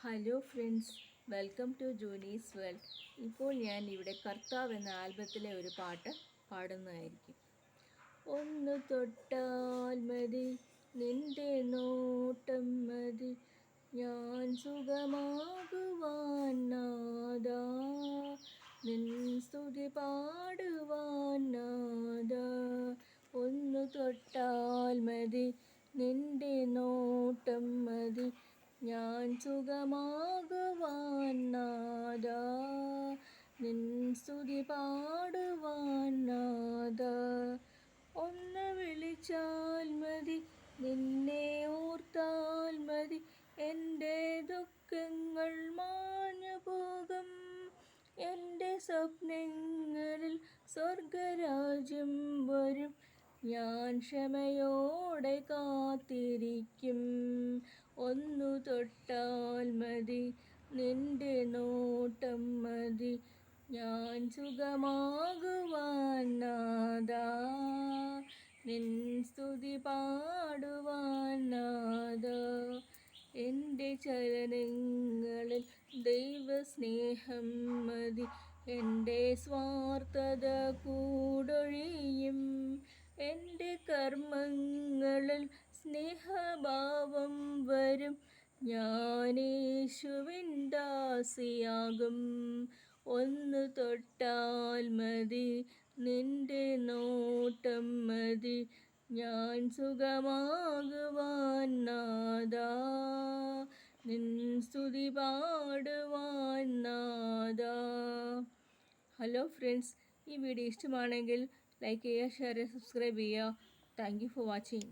Hello friends, welcome to Junie's world. ഇപ്പോൾ ഞാൻ ഇവിടെ കർത്താവ് എന്ന ആൽബത്തിലെ ഒരു പാട്ട് പാടുന്നതായിരിക്കും. ഒന്ന് തൊട്ടാൽ മതി, നിന്റെ നോട്ടം മതി, ഞാൻ സുഖമാകുവാൻ നാദാ, നിൻ സ്തുതി പാടുവാൻ നാദാ. ഒന്ന് തൊട്ടാൽ മതി, നിന്റെ നോട്ടം മതി, ഞാൻ സുഖമാകുവാൻ നാദാ, നിൻ സ്തുതി പാടുവാൻ നാദാ. ഒന്ന് വിളിച്ചാൽ മതി, നിന്നെ ഓർത്താൽ മതി, എൻ്റെ ദുഃഖങ്ങൾ മാഞ്ഞു പോകും. എൻ്റെ സ്വപ്നങ്ങളിൽ സ്വർഗരാജ്യം വരും, ഞാൻ ക്ഷമയോടെ കാത്തിരിക്കും. ഒന്നു തൊട്ടാൽ മതി, നിന്റെ നോട്ടം മതി, ഞാൻ സുഖമാകുവാൻ നാദാ, നിൻ സ്തുതി പാടുവാൻ നാദാ. എൻ്റെ ചലനങ്ങളിൽ ദൈവസ്നേഹം മതി, എൻ്റെ സ്വാർത്ഥത കൂടൊഴിയും. എൻ്റെ കർമ്മങ്ങളിൽ സ്നേഹഭാവം വരും, ഞാൻ യേശുവിൻ ദാസിയാകും. ഒന്ന് തൊട്ടാൽ മതി, നിന്റെ നോട്ടം മതി, ഞാൻ സുഖമാകുവാൻ നാദാ, നിൻ സ്തുതി പാടുവാൻ നാദാ. ഹലോ ഫ്രണ്ട്സ്, ഈ വീഡിയോ ഇഷ്ടമാണെങ്കിൽ ലൈക്ക് ചെയ്യുക, ഷെയർ ചെയ്യുക, സബ്സ്ക്രൈബ് ചെയ്യുക. Thank you for watching.